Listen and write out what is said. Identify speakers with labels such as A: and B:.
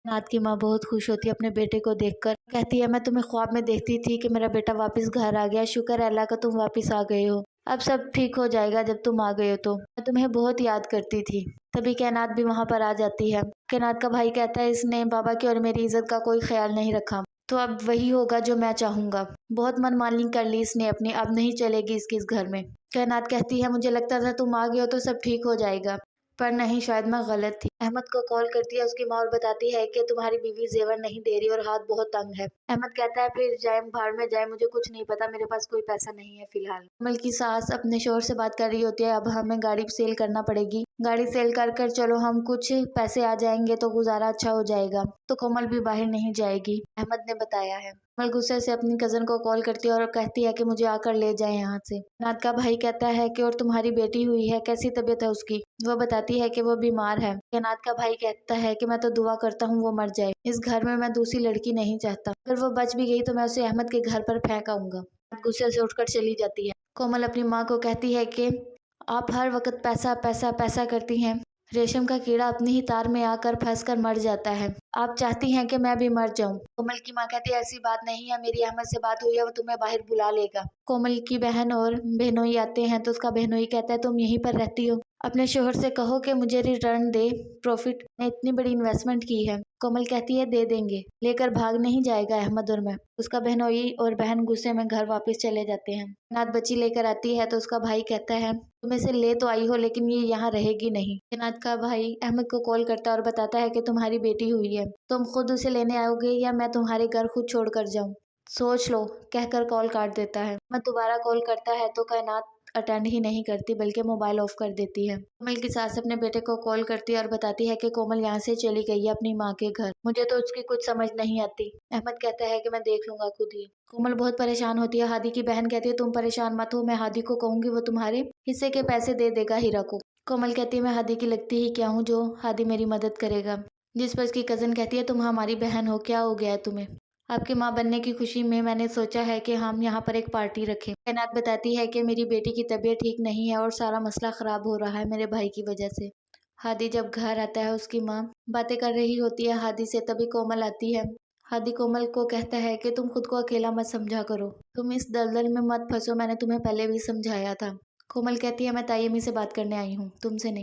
A: नात की माँ बहुत खुश होती है अपने बेटे को देखकर, कहती है मैं तुम्हें ख्वाब में देखती थी कि मेरा बेटा वापस घर आ गया, शुक्र है अल्लाह का तुम वापस आ गए हो। अब सब ठीक हो जाएगा जब तुम आ गए हो तो, मैं तुम्हें बहुत याद करती थी। तभी कैनात भी वहां पर आ जाती है। कैनात का भाई कहता है इसने बाबा की और मेरी इज्जत का कोई ख्याल नहीं रखा, तो अब वही होगा जो मैं चाहूंगा। बहुत मनमानी कर ली इसने अपनी, अब नहीं चलेगी इसकी इस घर में। कैनात कहती है मुझे लगता था तुम आ गए हो तो सब ठीक हो जाएगा, पर नहीं, शायद मैं गलत थी। अहमद को कॉल करती है उसकी माँ और बताती है कि तुम्हारी बीवी जेवर नहीं दे रही और हाथ बहुत तंग है। अहमद कहता है फिर जाए भाड़ में जाए, मुझे कुछ नहीं पता, मेरे पास कोई पैसा नहीं है फिलहाल। कमल की सास अपने शोहर से बात कर रही होती है, अब हमें गाड़ी सेल करना पड़ेगी, गाड़ी सेल कर कर चलो हम कुछ पैसे आ जाएंगे तो गुजारा अच्छा हो जाएगा, तो कोमल भी बाहर नहीं जाएगी, अहमद ने बताया है। कमल गुस्से से अपनी कजन को कॉल करती है और कहती है कि मुझे आकर ले जाए यहाँ से। नात का भाई कहता है कि और तुम्हारी बेटी हुई है, कैसी तबीयत है उसकी? वो बताती है कि वो बीमार है। नात का भाई कहता है कि मैं तो दुआ करता हूँ वो मर जाए, इस घर में मैं दूसरी लड़की नहीं चाहता, अगर वो बच भी गई तो मैं उसे अहमद के घर पर फेंक आऊंगा। गुस्से से उठकर चली जाती है। कोमल अपनी माँ को कहती है कि आप हर वक्त पैसा पैसा पैसा करती हैं, रेशम का कीड़ा अपनी ही तार में आकर फंस कर मर जाता है, आप चाहती हैं कि मैं भी मर जाऊं। कोमल की माँ कहती है ऐसी बात नहीं है, मेरी अहमद से बात हुई है, वो तुम्हें बाहर बुला लेगा। कोमल की बहन और बहनोई आते हैं तो उसका बहनोई कहता है तुम यहीं पर रहती हो, अपने शोहर से कहो कि मुझे रिटर्न दे, प्रॉफिट ने इतनी बड़ी इन्वेस्टमेंट की है। कोमल कहती है दे देंगे, लेकर भाग नहीं जाएगा अहमद और मैं। उसका बहनोई और बहन गुस्से में घर वापस चले जाते हैं। नात बच्ची लेकर आती है तो उसका भाई कहता है तुम इसे ले तो आई हो लेकिन ये यहाँ रहेगी नहीं। नात का भाई अहमद को कॉल करता है और बताता है कि तुम्हारी बेटी हुई है, तुम खुद उसे लेने आओगे या मैं तुम्हारे घर खुद छोड़ कर जाऊँ, सोच लो, कहकर कॉल काट देता है। मैं दोबारा कॉल करता है तो कायनात अटेंड ही नहीं करती बल्कि मोबाइल ऑफ कर देती है। कोमल की सास अपने बेटे को कॉल करती है और बताती है कि कोमल यहाँ से चली गई है अपनी माँ के घर, मुझे तो उसकी कुछ समझ नहीं आती। अहमद कहता है कि मैं देख लूंगा खुद ही। कोमल बहुत परेशान होती है। हादी की बहन कहती है तुम परेशान मत हो, मैं हादी को कहूंगी वो तुम्हारे हिस्से के पैसे दे देगा हीरा को। कोमल कहती है मैं हादी की लगती ही क्या हूँ जो हादी मेरी मदद करेगा। जिस पर उसकी कजन कहती है तुम हमारी बहन हो, क्या हो गया है तुम्हें? आपकी माँ बनने की खुशी में मैंने सोचा है कि हम यहाँ पर एक पार्टी रखें। कैनात बताती है कि मेरी बेटी की तबीयत ठीक नहीं है और सारा मसला खराब हो रहा है मेरे भाई की वजह से। हादी जब घर आता है उसकी माँ बातें कर रही होती है हादी से, तभी कोमल आती है। हादी कोमल को कहता है कि तुम खुद को अकेला मत समझा करो, तुम इस दलदल में मत फंसो, मैंने तुम्हें पहले भी समझाया था। कोमल कहती है मैं तायमी से बात करने आई हूँ, तुमसे नहीं।